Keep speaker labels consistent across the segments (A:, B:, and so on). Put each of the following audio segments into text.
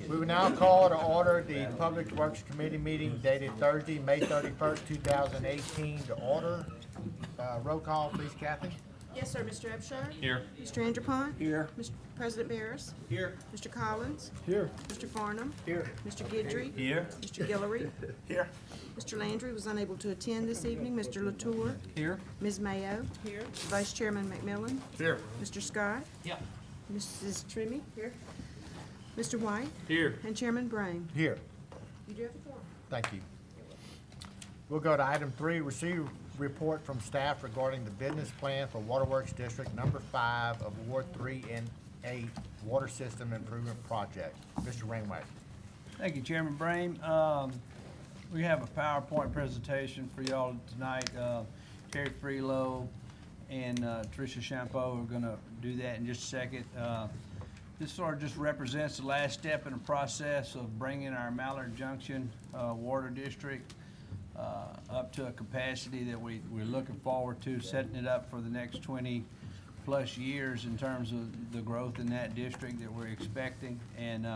A: We will now call to order the Public Works Committee meeting dated Thursday, May 31st, 2018 to order. Roll call, please, Kathy.
B: Yes, sir. Mr. Upshur?
C: Here.
B: Mr. Andrepont?
C: Here.
B: Mr. President Barris?
C: Here.
B: Mr. Collins?
C: Here.
B: Mr. Farnham?
C: Here.
B: Mr. Guidry?
C: Here.
B: Mr. Guillory?
C: Here.
B: Mr. Landry was unable to attend this evening. Mr. Latour?
C: Here.
B: Ms. Mayo? Here. Vice Chairman McMillan?
C: Here.
B: Mr. Scott?
C: Yeah.
B: Mrs. Trimmy? Here. Mr. White?
C: Here.
B: And Chairman Brain.
A: Here.
B: You do have the floor.
A: Thank you. We'll go to item 3, receive report from staff regarding the business plan for Waterworks District Number 5 of Ward 3 and 8 Water System Improvement Project. Mr. Rainway.
D: Thank you, Chairman Brain. We have a PowerPoint presentation for y'all tonight. Terry Freelow and Tricia Champeau are gonna do that in just a second. This sort of just represents the last step in the process of bringing our Mallard Junction Water District up to a capacity that we're looking forward to, setting it up for the next 20 plus years in terms of the growth in that district that we're expecting. And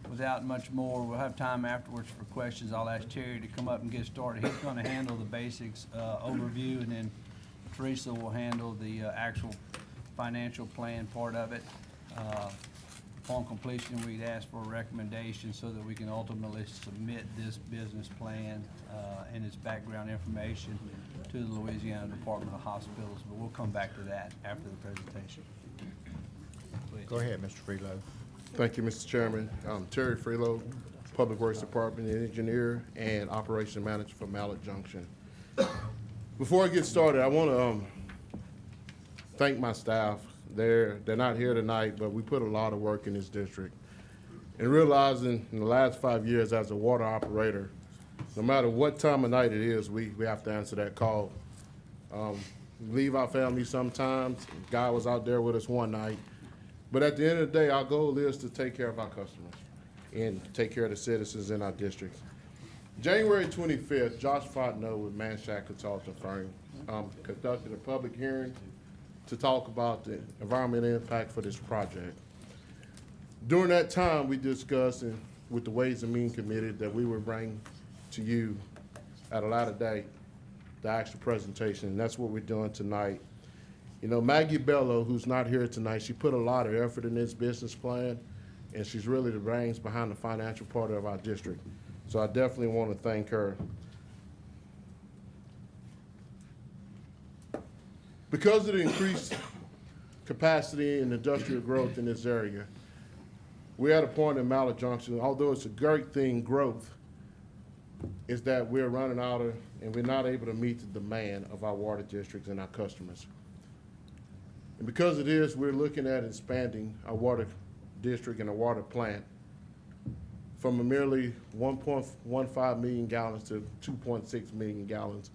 D: without much more, we'll have time afterwards for questions. I'll ask Terry to come up and get started. He's going to handle the basics overview, and then Teresa will handle the actual financial plan part of it. Upon completion, we'd ask for a recommendation so that we can ultimately submit this business plan and its background information to the Louisiana Department of Hospitals, but we'll come back to that after the presentation. Please.
A: Go ahead, Mr. Freelow.
E: Thank you, Mr. Chairman. Terry Freelow, Public Works Department Engineer and Operation Manager for Mallard Junction. Before I get started, I want to thank my staff. They're not here tonight, but we put a lot of work in this district. And realizing in the last 5 years as a water operator, no matter what time of night it is, we have to answer that call. We leave our family sometimes. Guy was out there with us one night. But at the end of the day, our goal is to take care of our customers and take care of the citizens in our districts. January 25th, Josh Fontenot with Manshak Consulting Firm conducted a public hearing to talk about the environmental impact for this project. During that time, we discussed with the Ways and Means Committee that we would bring to you at a later date the actual presentation, and that's what we're doing tonight. You know, Maggie Bello, who's not here tonight, she put a lot of effort in this business plan, and she's really the brains behind the financial part of our district. So I definitely want to thank her. Because of the increased capacity and industrial growth in this area, we're at a point in Mallard Junction, although it's a great thing, growth, is that we're running out of, and we're not able to meet the demand of our water districts and our customers. And because of this, we're looking at expanding our water district and a water plant from a merely 1.15 million gallons to 2.6 million gallons.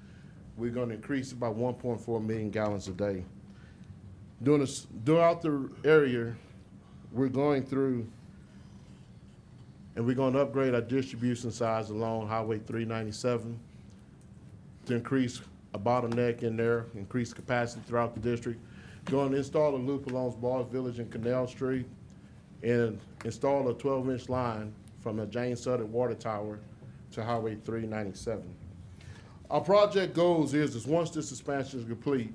E: We're going to increase it by 1.4 million gallons a day. Throughout the area, we're going through and we're going to upgrade our distribution size along Highway 397 to increase a bottleneck in there, increase capacity throughout the district. Going to install a loop along Bars Village and Canal Street and install a 12-inch line from the James Sutter Water Tower to Highway 397. Our project goals is once this expansion is complete,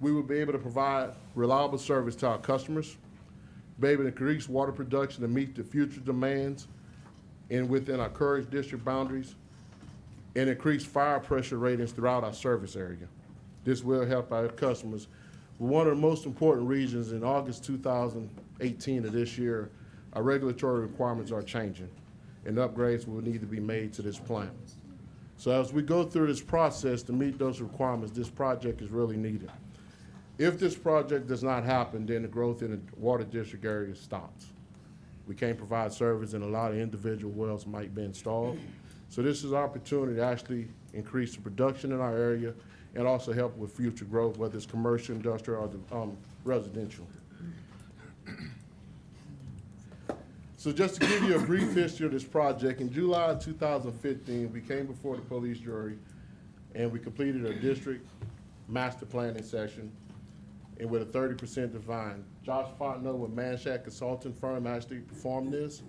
E: we will be able to provide reliable service to our customers, be able to increase water production to meet the future demands and within our Courage District boundaries, and increase fire pressure ratings throughout our service area. This will help our customers. One of the most important regions in August 2018 of this year, our regulatory requirements are changing, and upgrades will need to be made to this plant. So as we go through this process to meet those requirements, this project is really needed. If this project does not happen, then the growth in the water district area stops. We can't provide service and a lot of individual wells might be installed. So this is an opportunity to actually increase the production in our area and also help with future growth, whether it's commercial, industrial, or residential. So just to give you a brief history of this project, in July 2015, we came before the police jury and we completed a district master planning session. and with a 30% divine. Josh Fontenot with Manshak Consulting Firm actually performed this.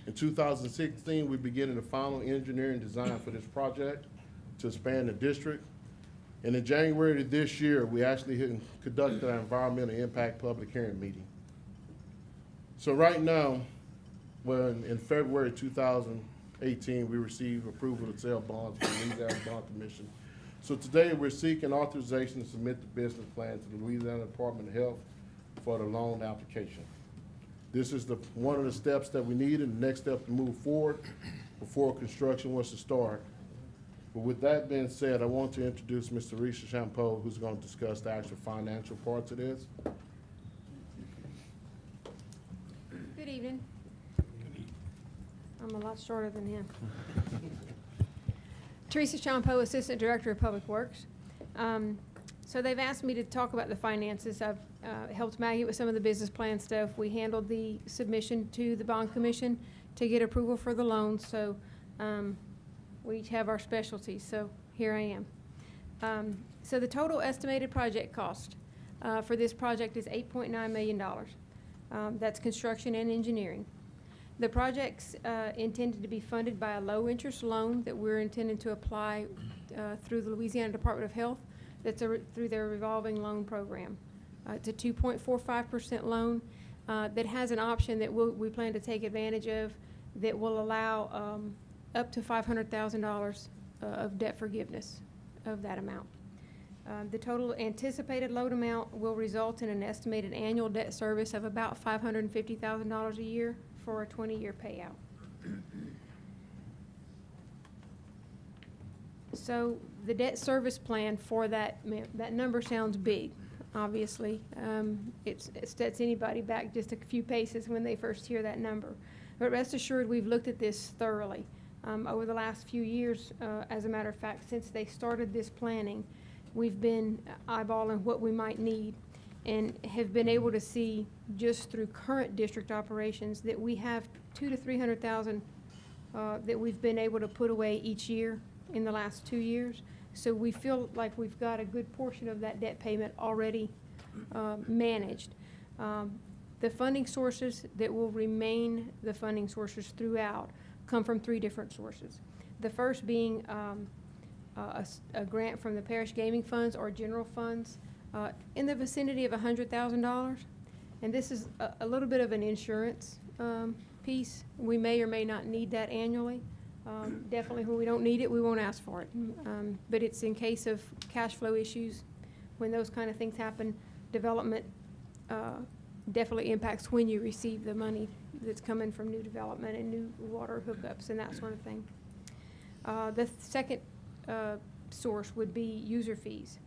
E: In 2016, we began the final engineering design for this project to expand the district. And in January of this year, we actually conducted our environmental impact public hearing meeting. So right now, well, in February 2018, we received approval to sell bonds from the Louisiana Bond Commission. So today, we're seeking authorization to submit the business plan to the Louisiana Department of Health for the loan application. This is one of the steps that we need and the next step to move forward before construction was to start. But with that being said, I want to introduce Mr. Risha Champeau, who's going to discuss the actual financial parts of this.
C: Good evening. I'm a lot shorter than him. Teresa Champeau, Assistant Director of Public Works. So they've asked me to talk about the finances. I've helped Maggie with some of the business plan stuff. We handled the submission to the Bond Commission to get approval for the loans. So we each have our specialties. So here I am. So the total estimated project cost for this project is $8.9 million. That's construction and engineering. The project's intended to be funded by a low-interest loan that we're intending to apply through the Louisiana Department of Health. That's through their revolving loan program. It's a 2.45% loan that has an option that we plan to take advantage of that will allow up to $500,000 of debt forgiveness of that amount. The total anticipated loan amount will result in an estimated annual debt service of about $550,000 a year for a 20-year payout. So the debt service plan for that number sounds big, obviously. It sets anybody back just a few paces when they first hear that number. But rest assured, we've looked at this thoroughly over the last few years. As a matter of fact, since they started this planning, we've been eyeballing what we might need and have been able to see just through current district operations that we have $200,000 to $300,000 that we've been able to put away each year in the last 2 years. So we feel like we've got a good portion of that debt payment already managed. The funding sources that will remain the funding sources throughout come from 3 different sources. The first being a grant from the parish gaming funds or general funds in the vicinity of $100,000. And this is a little bit of an insurance piece. We may or may not need that annually. Definitely when we don't need it, we won't ask for it. But it's in case of cash flow issues. When those kind of things happen, development definitely impacts when you receive the money that's coming from new development and new water hookups and that sort of thing. The second source would be user fees.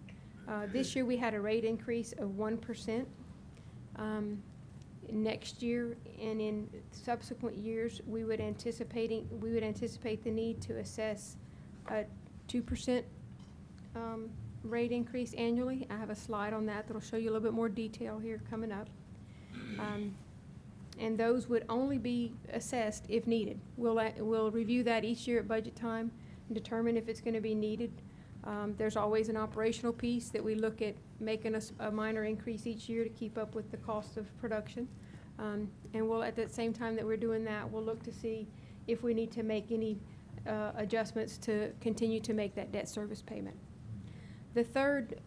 C: This year we had a rate increase of 1%. Next year and in subsequent years, we would anticipate the need to assess a 2% rate increase annually. I have a slide on that that'll show you a little bit more detail here coming up. And those would only be assessed if needed. We'll review that each year at budget time and determine if it's going to be needed. There's always an operational piece that we look at making a minor increase each year to keep up with the cost of production. And we'll, at the same time that we're doing that, we'll look to see if we need to make any adjustments to continue to make that debt service payment. The third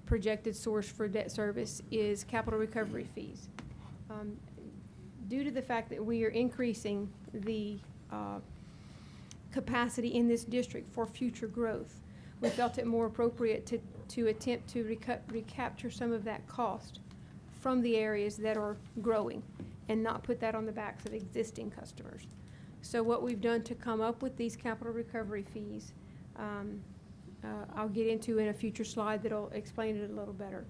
C: projected source for debt service is capital recovery fees. Due to the fact that we are increasing the capacity in this district for future growth, we felt it more appropriate to attempt to recapture some of that cost from the areas that are growing and not put that on the backs of existing customers. So what we've done to come up with these capital recovery fees, I'll get into in a future slide that'll explain it a little better.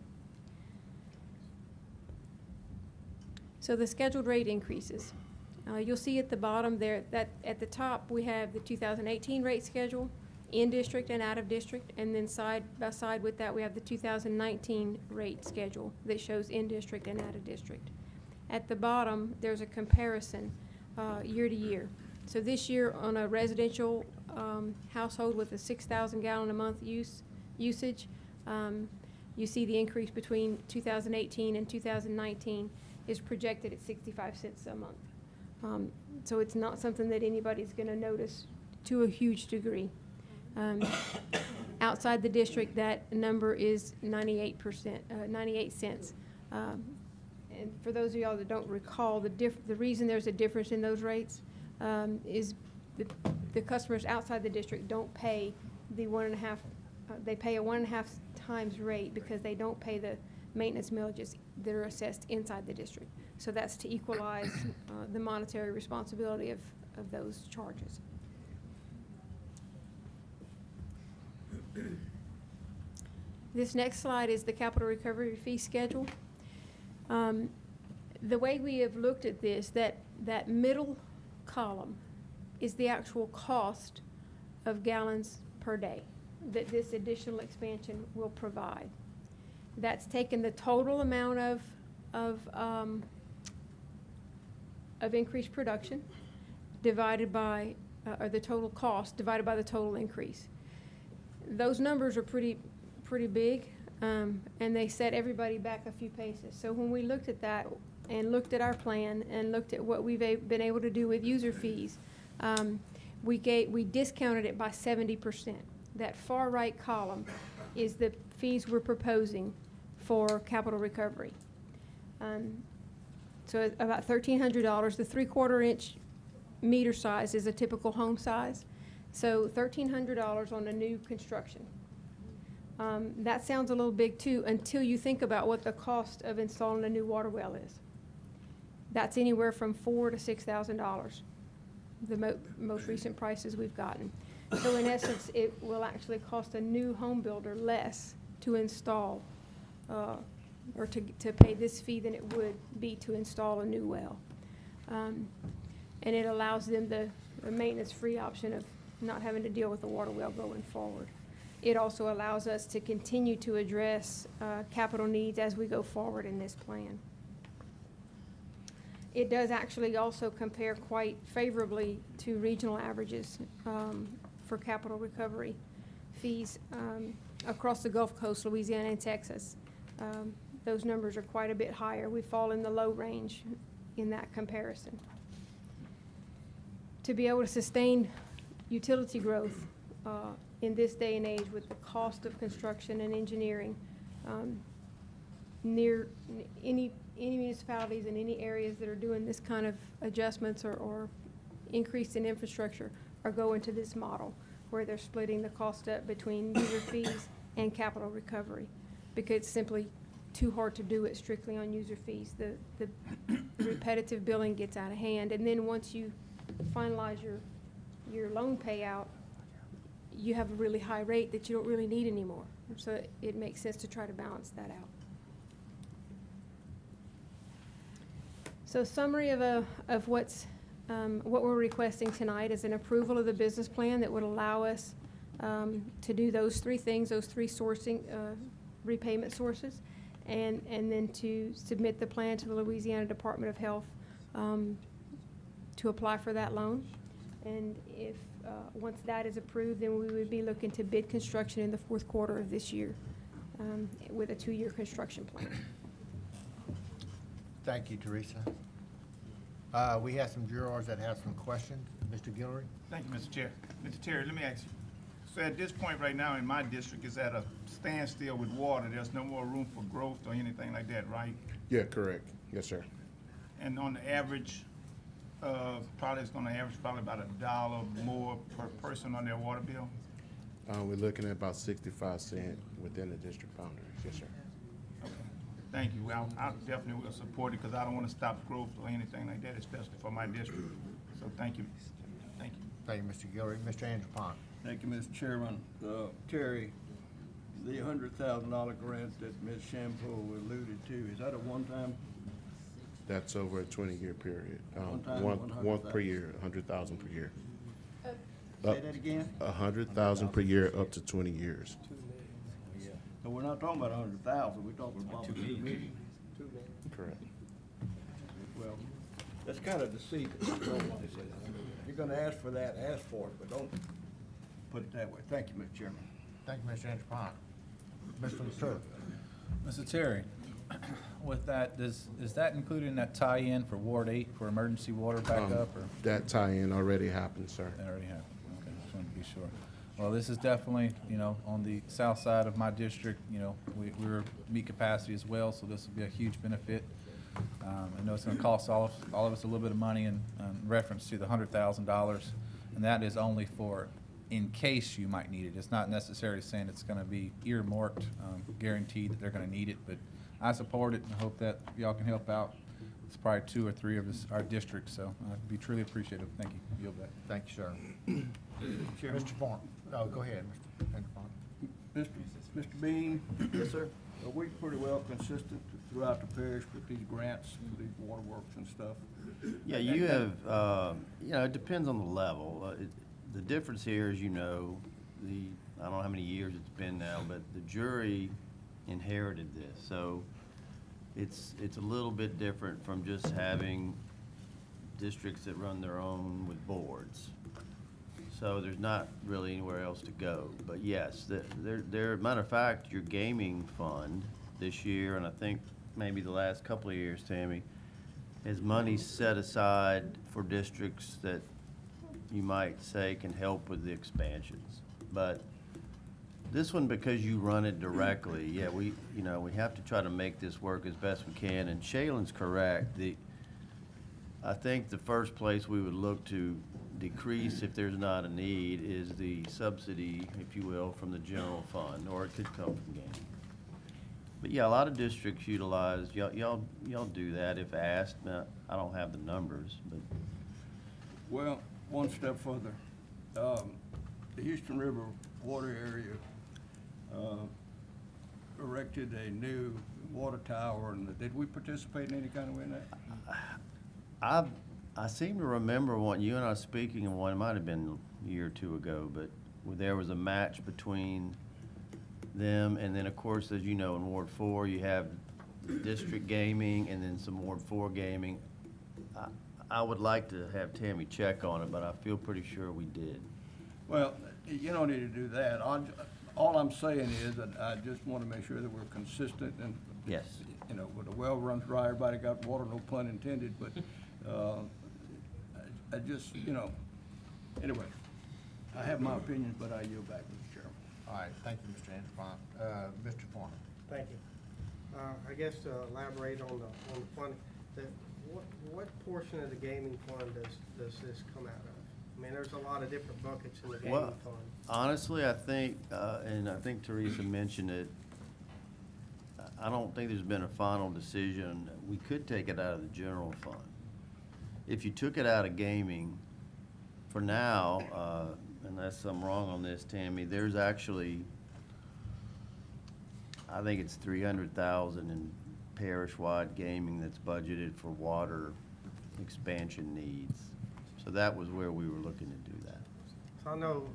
C: So the scheduled rate increases. You'll see at the bottom there that at the top we have the 2018 rate schedule, in district and out of district, and then side by side with that we have the 2019 rate schedule that shows in district and out of district. At the bottom there's a comparison year to year. So this year on a residential household with a 6,000 gallon a month usage, you see the increase between 2018 and 2019 is projected at 65 cents a month. So it's not something that anybody's going to notice to a huge degree. Outside the district, that number is 98%, 98 cents. And for those of y'all that don't recall, the reason there's a difference in those rates is the customers outside the district don't pay the 1.5, they pay a 1.5 times rate because they don't pay the maintenance millages that are assessed inside the district. So that's to equalize the monetary responsibility of those charges. This next slide is the capital recovery fee schedule. The way we have looked at this, that middle column is the actual cost of gallons per day that this additional expansion will provide. That's taken the total amount of increased production divided by, or the total cost divided by the total increase. Those numbers are pretty big, and they set everybody back a few paces. So when we looked at that and looked at our plan and looked at what we've been able to do with user fees, we discounted it by 70%. That far right column is the fees we're proposing for capital recovery. So about $1,300. The 3/4 inch meter size is a typical home size. So $1,300 on a new construction. That sounds a little big too until you think about what the cost of installing a new water well is. That's anywhere from $4,000 to $6,000, the most recent prices we've gotten. So in essence, it will actually cost a new home builder less to install or to pay this fee than it would be to install a new well. And it allows them the maintenance-free option of not having to deal with the water well going forward. It also allows us to continue to address capital needs as we go forward in this plan. It does actually also compare quite favorably to regional averages for capital recovery fees across the Gulf Coast, Louisiana and Texas. Those numbers are quite a bit higher. We fall in the low range in that comparison. To be able to sustain utility growth in this day and age with the cost of construction and engineering, near any municipalities in any areas that are doing this kind of adjustments or increase in infrastructure are going to this model where they're splitting the cost up between user fees and capital recovery, because it's simply too hard to do it strictly on user fees. The repetitive billing gets out of hand, and then once you finalize your loan payout, you have a really high rate that you don't really need anymore. So it makes sense to try to balance that out. So summary of what we're requesting tonight is an approval of the business plan that would allow us to do those three things, those three sourcing repayment sources, and then to submit the plan to the Louisiana Department of Health to apply for that loan. And if once that is approved, then we would be looking to bid construction in the 4th quarter of this year with a 2-year construction plan.
A: Thank you, Teresa. We have some jurors that have some questions. Mr. Guillory?
F: Thank you, Mr. Chair. Mr. Terry, let me ask you. So at this point right now in my district is at a standstill with water. There's no more room for growth or anything like that, right?
E: Yeah, correct. Yes, sir.
F: And on the average, probably it's gonna average probably about $1 more per person on their water bill?
E: We're looking at about 65 cents within the district boundaries. Yes, sir.
F: Okay. Thank you. Well, I definitely will support it because I don't want to stop growth or anything like that, especially for my district. So thank you. Thank you.
A: Thank you, Mr. Guillory. Mr. Andrew Pond?
G: Thank you, Mr. Chairman. Terry, the $100,000 grant that Ms. Shampoo alluded to, is that a one-time?
E: That's over a 20-year period.
G: One time,
E: One
G: 100,000.
E: per year, 100,000 per year.
G: Say that again?
E: 100,000 per year, up to 20 years.
G: So we're not talking about 100,000, we're talking about 2 million.
E: Correct.
G: Well, that's kind of deceiving. If you're gonna ask for that, ask for it, but don't put it that way. Thank you, Mr. Chairman.
A: Thank you, Mr. Andrew Pond. Mr. LaTour?
H: Mr. Terry, with that, is that included in that tie-in for Ward 8 for emergency water backup, or
E: That tie-in already happened, sir.
H: that already happened? Okay, just wanted to be sure. Well, this is definitely, on the south side of my district, we're meet capacity as well, so this will be a huge benefit. I know it's gonna cost all of us a little bit of money in reference to the $100,000, and that is only for in case you might need it. It's not necessarily saying it's gonna be earmarked, guaranteed that they're gonna need it, but I support it and hope that y'all can help out. It's probably 2 or 3 of us, our districts, so I'd be truly appreciative. Thank you. Yield back.
A: Thank you, sir.
G: Chairman.
A: Mr. Vaughn, oh, go ahead, Mr. Vaughn.
G: Mr. Bean? Yes, sir. Are we pretty well consistent throughout the parish with these grants for these waterworks and stuff?
I: Yeah, you have, it depends on the level. The difference here is, I don't know how many years it's been now, but the jury inherited this. So it's a little bit different from just having districts that run their own with boards. So there's not really anywhere else to go. But yes, matter of fact, your gaming fund this year, and I think maybe the last couple of years, Tammy, has money set aside for districts that you might say can help with the expansions. But this one, because you run it directly, yeah, we have to try to make this work as best we can. And Shaylin's correct. I think the first place we would look to decrease if there's not a need is the subsidy, if you will, from the general fund, or it could come from gaming. But yeah, a lot of districts utilize, y'all do that if asked. Now, I don't have the numbers, but
G: Well, one step further. The Houston River water area erected a new water tower, and did we participate in any kind of way in that?
I: I seem to remember one, you and I speaking of one, it might have been a year or two ago, but where there was a match between them, and then, of course, as you know, in Ward 4, you have district gaming and then some Ward 4 gaming. I would like to have Tammy check on it, but I feel pretty sure we did.
G: Well, you don't need to do that. All I'm saying is that I just want to make sure that we're consistent and,
I: Yes.
G: when the well runs dry, everybody got water, no pun intended, but, I just, anyway, I have my opinion, but I yield back, Mr. Chairman.
A: All right, thank you, Mr. Antoine. Mr. Farmer.
J: Thank you. I guess to elaborate on the funding, what portion of the gaming fund does this come out of? I mean, there's a lot of different buckets in the gaming
I: Well,
J: fund.
I: honestly, I think, and I think Teresa mentioned it, I don't think there's been a final decision. We could take it out of the general fund. If you took it out of gaming, for now, unless I'm wrong on this, Tammy, there's actually, I think it's 300,000 in parish-wide gaming that's budgeted for water expansion needs. So that was where we were looking to do that.
J: So I know,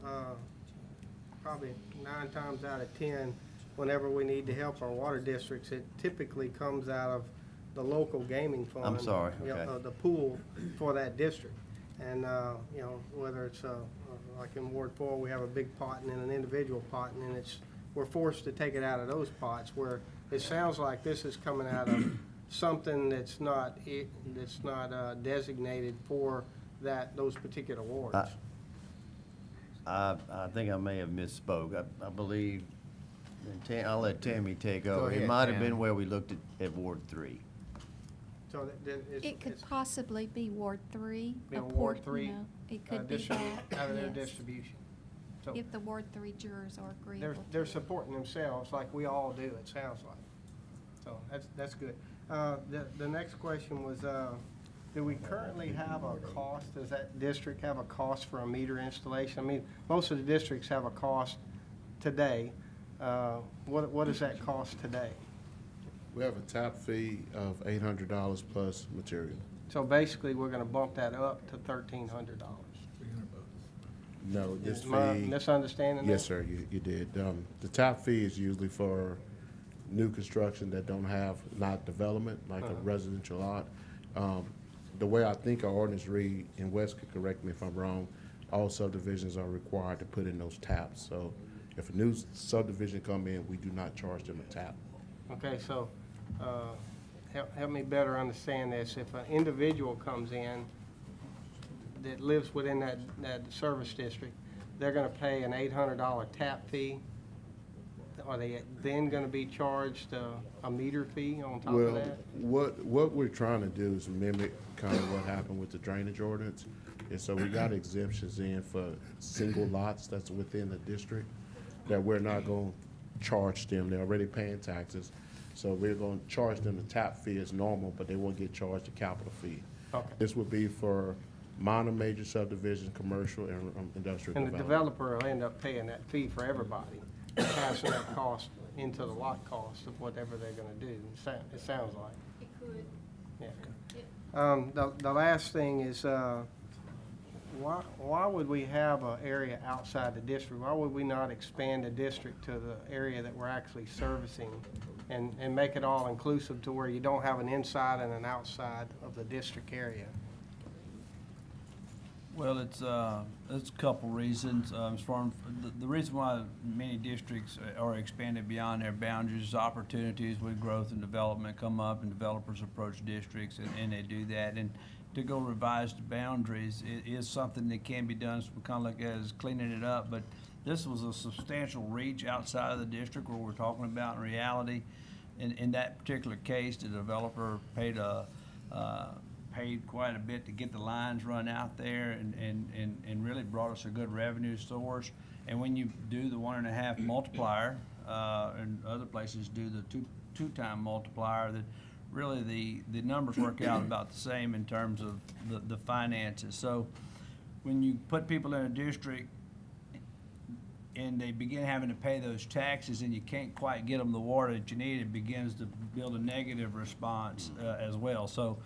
J: probably 9 times out of 10, whenever we need to help our water districts, it typically comes out of the local gaming fund.
I: I'm sorry, okay.
J: The pool for that district. And, whether it's, like in Ward 4, we have a big pot and then an individual pot, and then we're forced to take it out of those pots, where it sounds like this is coming out of something that's not designated for those particular wards.
I: I think I may have misspoke. I believe, and I'll let Tammy take over.
A: ahead,
I: It might have
A: Tammy.
I: been where we looked at Ward 3.
J: So
K: It could possibly be Ward 3.
J: Be
K: a
J: a Ward
K: port,
J: 3,
K: It could be that,
J: out of their
K: yes.
J: distribution. So
K: If the Ward 3 jurors are agreeable.
J: they're supporting themselves like we all do, it sounds like. So that's good. The next question was, do we currently have a cost? Does that district have a cost for a meter installation? I mean, most of the districts have a cost today. What does that cost today?
E: We have a tap fee of $800 plus material.
J: So basically, we're gonna bump that up to $1,300.
E: No, this
J: Am I
E: fee,
J: misunderstanding that?
E: yes, sir, you did. The tap fee is usually for new construction that don't have lot development, like a residential lot. The way I think our ordinance read, and Wes could correct me if I'm wrong, all subdivisions are required to put in those taps. So if a new subdivision come in, we do not charge them a tap.
J: Okay, so, help me better understand this. If an individual comes in that lives within that service district, they're gonna pay an $800 tap fee? Are they then gonna be charged a meter fee on top of
E: Well,
J: that?
E: what we're trying to do is mimic kind of what happened with the drainage ordinance. And so we got exemptions in for single lots that's within the district that we're not gonna charge them. They're already paying taxes. So we're gonna charge them the tap fee as normal, but they won't get charged a capital fee.
J: Okay.
E: This would be for minor, major subdivisions, commercial and industrial
J: And the
E: development.
J: developer will end up paying that fee for everybody, passing that cost into the lot cost of whatever they're gonna do, it sounds like.
C: It could.
J: Yeah. The last thing is, why would we have an area outside the district? Why would we not expand the district to the area that we're actually servicing and make it all inclusive to where you don't have an inside and an outside of the district area?
D: Well, it's a couple reasons. As far as the reason why many districts are expanded beyond their boundaries, opportunities with growth and development come up, and developers approach districts, and they do that. And to go revise the boundaries is something that can be done. So we kind of look at it as cleaning it up, but this was a substantial reach outside of the district where we're talking about in reality. In that particular case, the developer paid quite a bit to get the lines run out there and really brought us a good revenue source. And when you do the 1.5 multiplier, and other places do the two-time multiplier, that really the numbers work out about the same in terms of the finances. So when you put people in a district and they begin having to pay those taxes and you can't quite get them the water that you need, it begins to build a negative response as well. So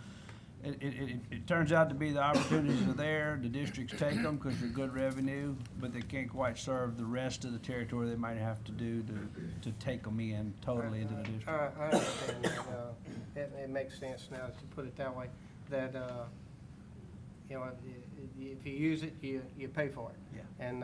D: it turns out to be the opportunities are there, the districts take them because they're good revenue, but they can't quite serve the rest of the territory they might have to do to take them in totally into the district.
J: I understand that. It makes sense now that you put it that way, that, you know, if you use it, you pay for it.
D: Yeah.
J: And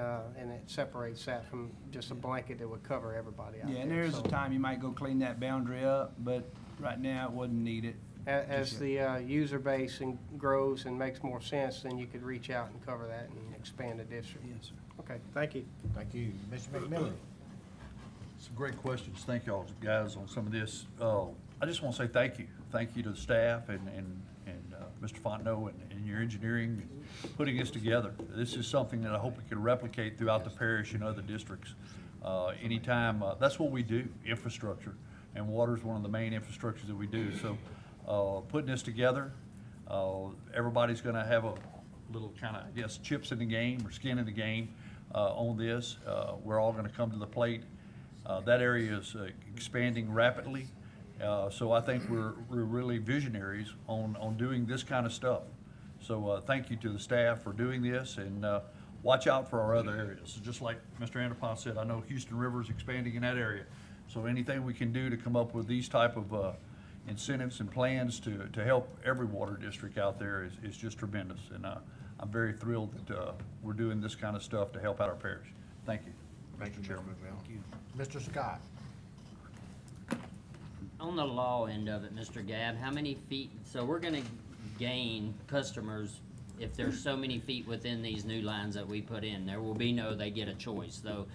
J: it separates that from just a blanket that would cover everybody out there.
D: Yeah, and there is a
J: So,
D: time you might go clean that boundary up, but right now it wouldn't need it.
J: As the user base grows and makes more sense, then you could reach out and cover that and expand the district.
D: Yes, sir.
J: Okay, thank you.
A: Thank you. Mr. McMillan?
L: Some great questions. Thank y'all guys on some of this. I just want to say thank you. Thank you to the staff and Mr. Fontenot and your engineering putting this together. This is something that I hope we can replicate throughout the parish and other districts. Anytime, that's what we do, infrastructure. And water is one of the main infrastructures that we do. So putting this together, everybody's going to have a little kind of, I guess, chips in the game or skin in the game on this. We're all going to come to the plate. That area is expanding rapidly. So I think we're really visionaries on doing this kind of stuff. So thank you to the staff for doing this, and watch out for our other areas. So just like Mr. Anderpont said, I know Houston River is expanding in that area. So anything we can do to come up with these type of incentives and plans to help every water district out there is just tremendous. And I'm very thrilled that we're doing this kind of stuff to help out our parish. Thank you.
A: Thank you, Chairman. Mr. Scott?
M: On the law end of it, Mr. Gabb, how many feet, so we're gonna gain customers if there's so many feet within these new lines that we put in. There will be they get a choice, though.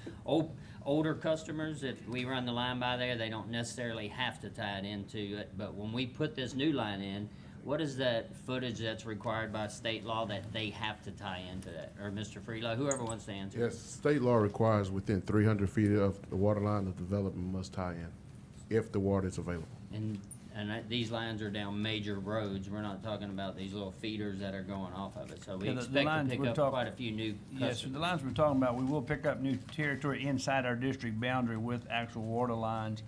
M: Older customers, if we run the line by there, they don't necessarily have to tie it into it, but when we put this new line in, what is that footage that's required by state law that they have to tie into that? Or Mr. Freelo, whoever wants to answer.
E: Yes, state law requires within 300 feet of the water line, the development must tie in, if the water is available.
M: And these lines are down major roads. We're not talking about these little feeders that are going off of it. So we
D: Yeah, the
M: expect to
D: lines
M: pick
D: we're
M: up
D: talk-
M: quite a few new
D: Yes,
M: customers.
D: the lines we're talking about, we will pick up new territory inside our district boundary with actual water lines.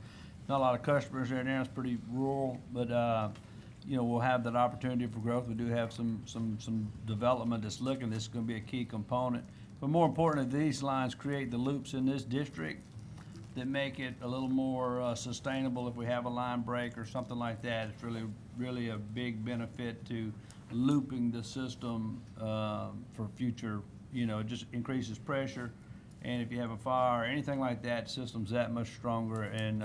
D: Not a lot of customers there now, it's pretty rural, but, we'll have that opportunity for growth. We do have some development that's looking, this is gonna be a key component. But more importantly, these lines create the loops in this district that make it a little more sustainable if we have a line break or something like that. It's really a big benefit to looping the system for future, it just increases pressure. And if you have a fire or anything like that, the system's that much stronger and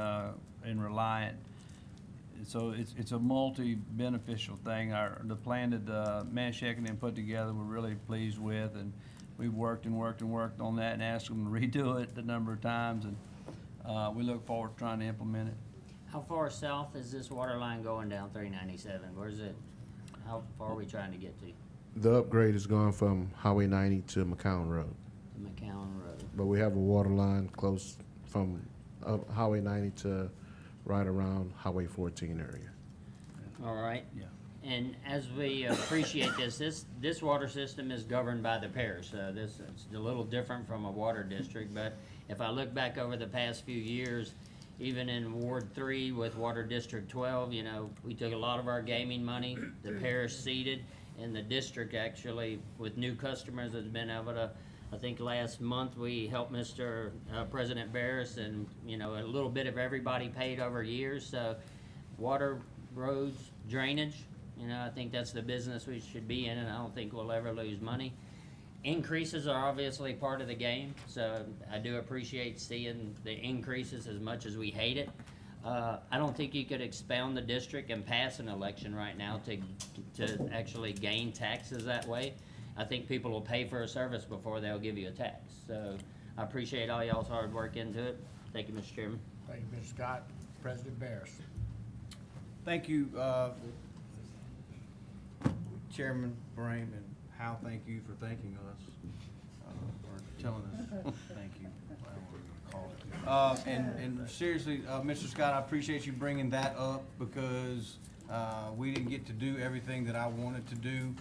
D: and Reliant. So it's a multi-beneficial thing. The plan that Manshek and them put together, we're really pleased with, and we've worked and worked and worked on that and asked them to redo it a number of times, and we look forward to trying to implement it.
M: How far south is this water line going down 397? Where's it, how far are we trying to get to?
E: The upgrade is going from Highway 90 to McCown Road,
M: McCown Road.
E: but we have a water line close from Highway 90 to right around Highway 14 area.
M: All right.
D: Yeah.
M: And as we appreciate this water system is governed by the parish. This is a little different from a water district, but if I look back over the past few years, even in Ward 3 with Water District 12, you know, we took a lot of our gaming money, the parish seeded, and the district actually, with new customers, has been able to, I think last month we helped Mr. President Barris, and, you know, a little bit of everybody paid over years. So water, roads, drainage, you know, I think that's the business we should be in, and I don't think we'll ever lose money. Increases are obviously part of the game, so I do appreciate seeing the increases as much as we hate it. I don't think you could expound the district and pass an election right now to actually gain taxes that way. I think people will pay for a service before they'll give you a tax. So I appreciate all y'all's hard work into it. Thank you, Mr. Chairman.
A: Thank you, Mr. Scott. President Barris.
N: Thank you, Chairman Brame and Hal, thank you for thanking us, or telling us thank you. And seriously, Mr. Scott, I appreciate you bringing that up because we didn't get to do everything that I wanted to do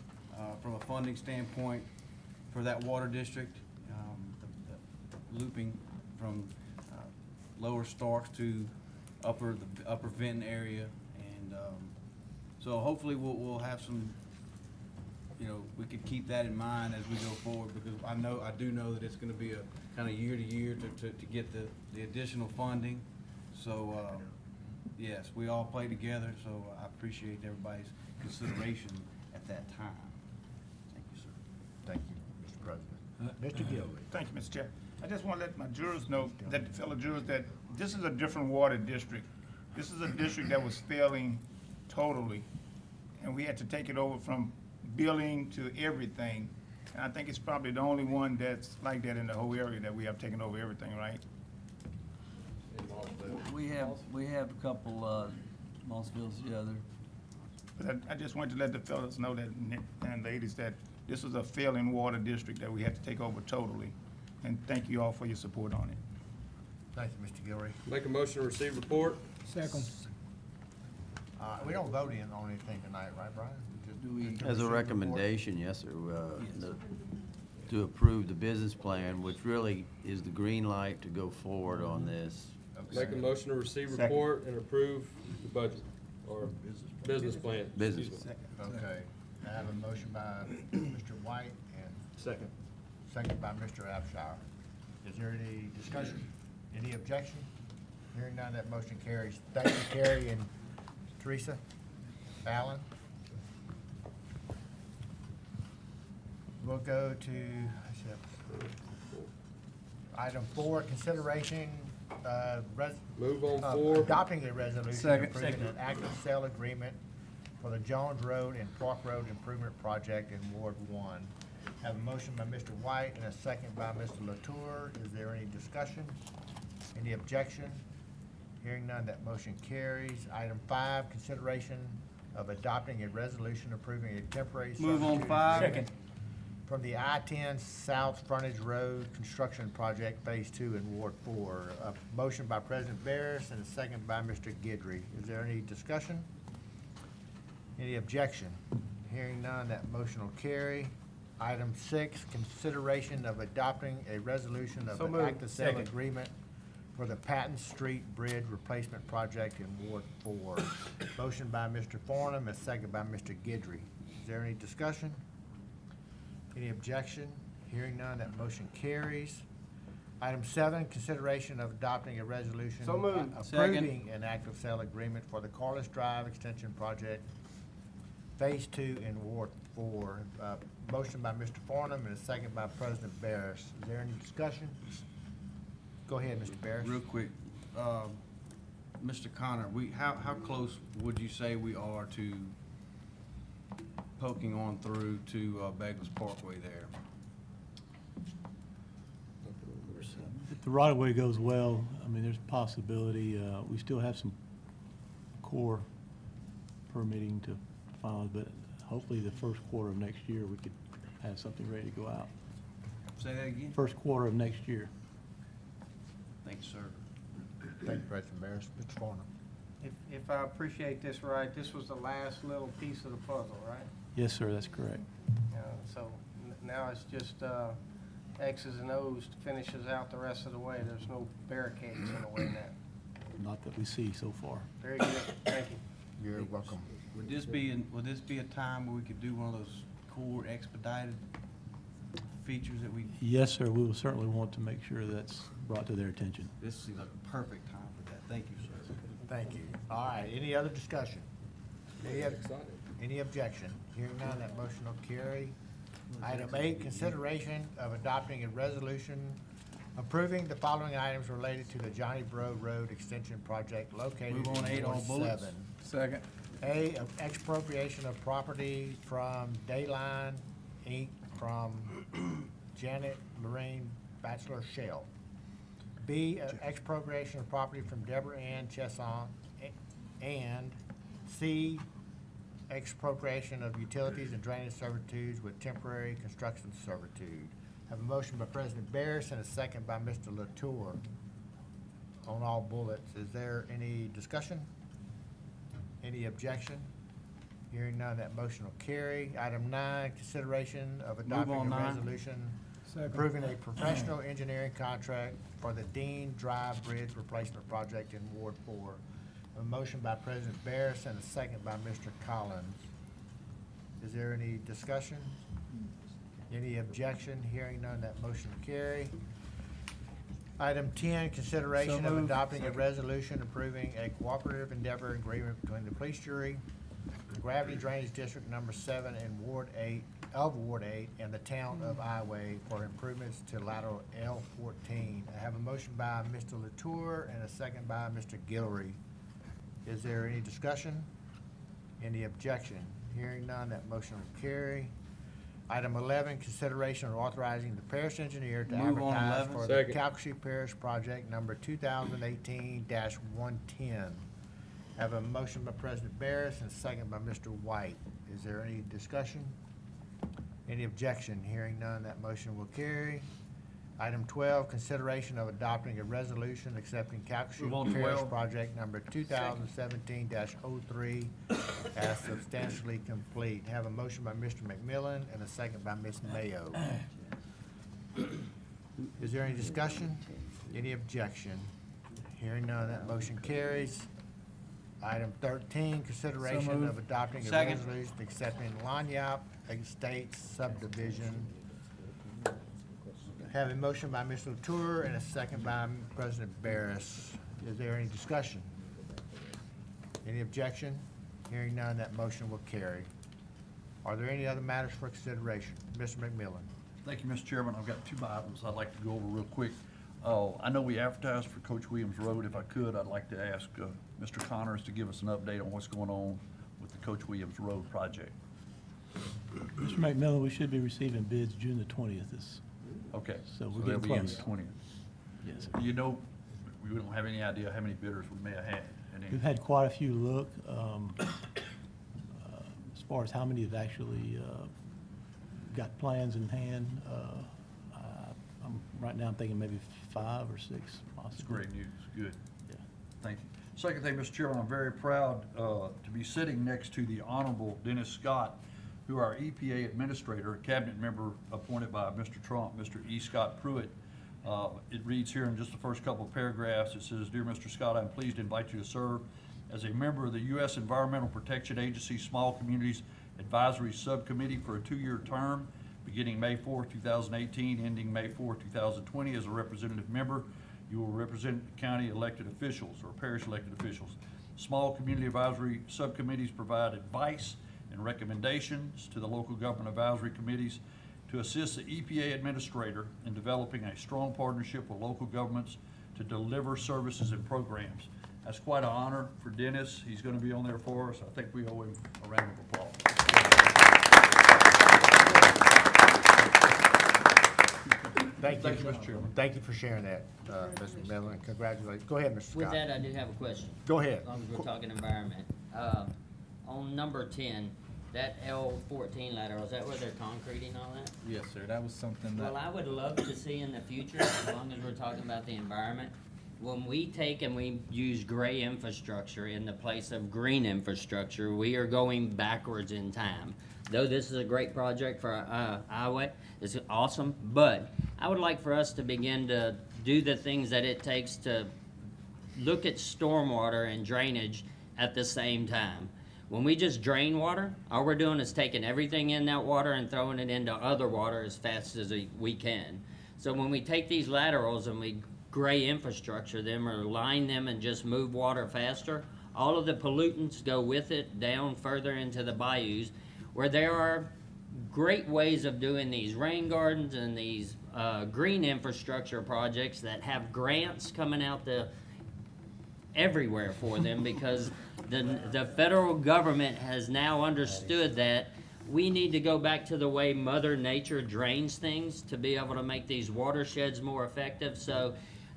N: from a funding standpoint for that water district. The looping from lower Starks to the upper Vinton area, and so hopefully we'll have some. You know, we could keep that in mind as we go forward, because I do know that it's gonna be a kind of year to year to get the additional funding. So, yes, we all play together, so I appreciate everybody's consideration at that time. Thank you, sir.
A: Thank you, Mr. President. Mr. Gilby.
F: Thank you, Mr. Chair. I just want to let my jurors know, that fellow jurors, that this is a different water district. This is a district that was failing totally, and we had to take it over from billing to everything. And I think it's probably the only one that's like that in the whole area, that we have taken over everything, right?
D: We have a couple, Mossville's the other.
F: But I just wanted to let the fellows know that, and ladies, that this is a failing water district that we had to take over totally. And thank you all for your support on it.
A: Thank you, Mr. Gilby.
N: Make a motion to receive report.
A: Second. We don't vote in on anything tonight, right, Brian?
D: Do we-
A: Just
I: As a
A: receive report.
I: recommendation, yes, sir,
D: Yes.
I: to approve the business plan, which really is the green light to go forward on this.
N: Make a motion to receive
F: Second.
N: report and approve the budget, or business plan.
I: Business.
N: Excuse me.
A: Okay, I have a motion by Mr. White and
N: Second.
A: second by Mr. Abshire. Is there any discussion? Any objection? Hearing none, that motion carries. Thank you, Carrie and Teresa. Alan? We'll go to item 4, consideration,
N: Move on 4.
A: adopting a resolution
D: Second.
A: approving an active sale agreement for the Jones Road and Park Road Improvement Project in Ward 1. Have a motion by Mr. White and a second by Mr. Latour. Is there any discussion? Any objection? Hearing none, that motion carries. Item 5, consideration of adopting a resolution approving a temporary
D: Move on
A: servitude
D: 5.
A: agreement from the I-10 South Frontage Road Construction Project Phase 2 in Ward 4. A motion by President Barris and a second by Mr. Guidry. Is there any discussion? Any objection? Hearing none, that motion will carry. Item 6, consideration of adopting a resolution of
N: So
A: an
N: moved.
A: active sale
N: Second.
A: agreement for the Patton Street Bridge Replacement Project in Ward 4. Motion by Mr. Farnum, a second by Mr. Guidry. Is there any discussion? Any objection? Hearing none, that motion carries. Item 7, consideration of adopting a resolution
N: So moved.
A: approving an active sale agreement for the Carlos Drive Extension Project Phase 2 in Ward 4. Motion by Mr. Farnum and a second by President Barris. Is there any discussion? Go ahead, Mr. Barris.
N: Real quick, Mr. Connor, how close would you say we are to poking on through to Begless Parkway there?
O: If the right-of-way goes well, I mean, there's a possibility, we still have some core permitting to file, but hopefully the first quarter of next year, we could have something ready to go out.
N: Say that again?
O: First quarter of next year.
N: Thank you, sir.
A: Thank you, President Barris. Mr. Farnum.
J: If I appreciate this right, this was the last little piece of the puzzle, right?
O: Yes, sir, that's correct.
J: So now it's just X's and O's to finishes out the rest of the way. There's no barricades in the way now.
O: Not that we see so far.
J: Very good, thank you.
A: You're welcome.
N: Would this be a time where we could do one of those core expedited features that we?
O: Yes, sir, we will certainly want to make sure that's brought to their attention.
N: This seems like a perfect time for that. Thank you, sir.
A: Thank you. All right, any other discussion? Any objection? Hearing none, that motion will carry. Item 8, consideration of adopting a resolution approving the following items related to the Johnny Bro Road Extension Project located
N: Move on
A: in
N: 8, all
A: Ward
N: bullets.
A: 7.
H: Second.
A: A, expropriation of property from Dayline Inc. from Janet Lorraine Bachelor Shell. B, expropriation of property from Deborah Ann Chesson. And C, expropriation of utilities and drainage servitudes with temporary construction servitude. Have a motion by President Barris and a second by Mr. Latour on all bullets. Is there any discussion? Any objection? Hearing none, that motion will carry. Item 9, consideration of adopting
N: on
A: a
N: 9.
A: resolution approving a professional engineering contract for the Dean Drive Bridge Replacement Project in Ward 4. A motion by President Barris and a second by Mr. Collins. Is there any discussion? Any objection? Hearing none, that motion will carry. Item 10, consideration of adopting a resolution approving a cooperative endeavor agreement between the police jury, the Gravity Drainage District Number 7 in Ward 8, and the town of Iway for improvements to lateral L14. I have a motion by Mr. Latour and a second by Mr. Guillory. Is there any discussion? Any objection? Hearing none, that motion will carry. Item 11, consideration of authorizing the parish engineer to
N: Move on
A: advertise
N: 11.
A: for the Calcasieu Parish Project number 2018-110. Have a motion by President Barris and a second by Mr. White. Is there any discussion? Any objection? Hearing none, that motion will carry. Item 12, consideration of adopting a resolution accepting Calcasieu
L: Move on
A: Parish
L: 12.
A: Project number 2017-03 as substantially complete. Have a motion by Mr. McMillan and a second by Ms. Mayo. Is there any discussion? Any objection? Hearing none, that motion carries. Item 13, consideration of adopting a
N: Second.
A: resolution accepting Lanyap Estates subdivision. Have a motion by Mr. Latour and a second by President Barris. Is there any discussion? Any objection? Hearing none, that motion will carry. Are there any other matters for consideration? Mr. McMillan.
L: Thank you, Mr. Chairman. I've got 2 items I'd like to go over real quick. I know we advertised for Coach Williams Road. If I could, I'd like to ask Mr. Connors to give us an update on what's going on with the Coach Williams Road project.
O: Mr. McMillan, we should be receiving bids June the 20th.
L: Okay.
O: So we're
L: they'll
O: getting
L: be in
O: close.
L: the 20th.
O: Yes, sir.
L: Do you know, we don't have any idea how many bidders we may have had?
O: We've had quite a few look. As far as how many have actually got plans in hand, right now I'm thinking maybe 5 or 6 possibly.
L: That's great news. Good.
O: Yeah.
L: Thank you. Second thing, Mr. Chairman, I'm very proud to be sitting next to the Honorable Dennis Scott, who are our EPA Administrator, a cabinet member appointed by Mr. Trump, Mr. E. Scott Pruitt. It reads here in just the first couple of paragraphs, it says, "Dear Mr. Scott, I'm pleased to invite you to serve as a member of the U.S. Environmental Protection Agency Small Communities Advisory Subcommittee for a 2-year term, beginning May 4, 2018, ending May 4, 2020. As a representative member, you will represent county elected officials or parish elected officials. Small community advisory subcommittees provide advice and recommendations to the local government advisory committees to assist the EPA administrator in developing a strong partnership with local governments to deliver services and programs. That's quite an honor for Dennis. He's gonna be on there for us. I think we owe him a round of applause.
A: Thank you.
L: Thank you, Mr. Chairman.
A: Thank you for sharing that, Mr. Miller, and congratulations. Go ahead, Mr.
M: With
A: Scott.
M: that, I do have a question.
A: Go ahead.
M: As long as we're talking environment. On number 10, that L14 lateral, is that where they're concreting all that?
H: Yes, sir, that was something that.
M: Well, I would love to see in the future, as long as we're talking about the environment, when we take and we use gray infrastructure in the place of green infrastructure, we are going backwards in time. Though this is a great project for Iowa, it's awesome, but I would like for us to begin to do the things that it takes to look at stormwater and drainage at the same time. When we just drain water, all we're doing is taking everything in that water and throwing it into other water as fast as we can. So when we take these laterals and we gray infrastructure them or line them and just move water faster, all of the pollutants go with it down further into the bayous, where there are great ways of doing these rain gardens and these green infrastructure projects that have grants coming out everywhere for them because the federal government has now understood that we need to go back to the way Mother Nature drains things to be able to make these watersheds more effective. So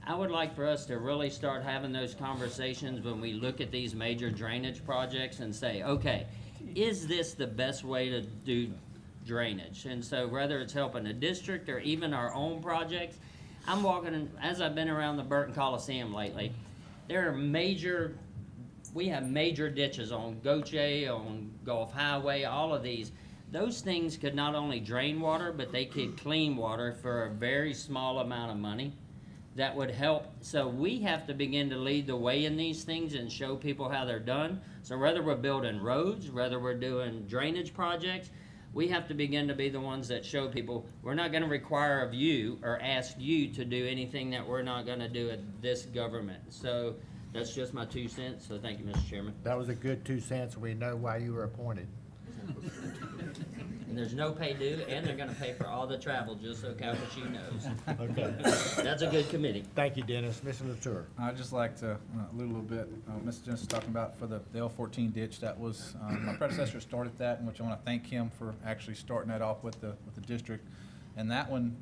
M: I would like for us to really start having those conversations when we look at these major drainage projects and say, okay, is this the best way to do drainage? And so whether it's helping a district or even our own projects, I'm walking, as I've been around the Burton Coliseum lately, we have major ditches on Goche, on Gulf Highway, all of these. Those things could not only drain water, but they could clean water for a very small amount of money. That would help. So we have to begin to lead the way in these things and show people how they're done. So whether we're building roads, whether we're doing drainage projects, we have to begin to be the ones that show people we're not going to require of you or ask you to do anything that we're not going to do at this government. So that's just my 2 cents. So thank you, Mr. Chairman.
A: That was a good 2 cents. We know why you were appointed.
M: And there's no pay due, and they're gonna pay for all the travel, just so Calcasieu knows.
A: Okay.
M: That's a good committee.
A: Thank you, Dennis. Mr. Latour.
H: I'd just like to, a little bit, Mr. Jensen talking about for the L14 ditch, that was, my predecessor started that, in which I want to thank him for actually starting that off with the district. And that one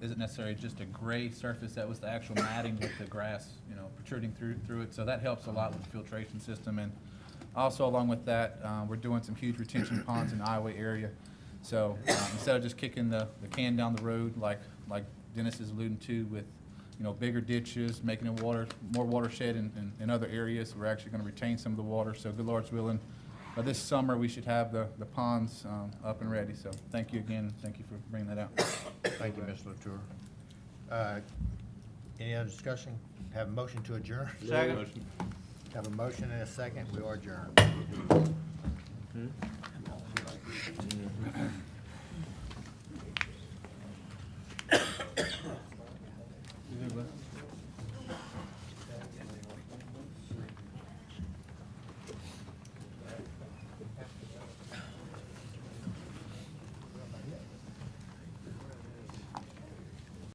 H: isn't necessarily just a gray surface, that was the actual matting with the grass, protruding through it. So that helps a lot with the filtration system. And also along with that, we're doing some huge retention ponds in the Iowa area. So instead of just kicking the can down the road like Dennis is alluding to with bigger ditches, making it more watershed in other areas, we're actually going to retain some of the water. So good Lord's willing, by this summer we should have the ponds up and ready. So thank you again. Thank you for bringing that out.
A: Thank you, Mr. Latour. Any other discussion? Have a motion to adjourn?
N: Second.
A: Have a motion and a second. We are adjourned.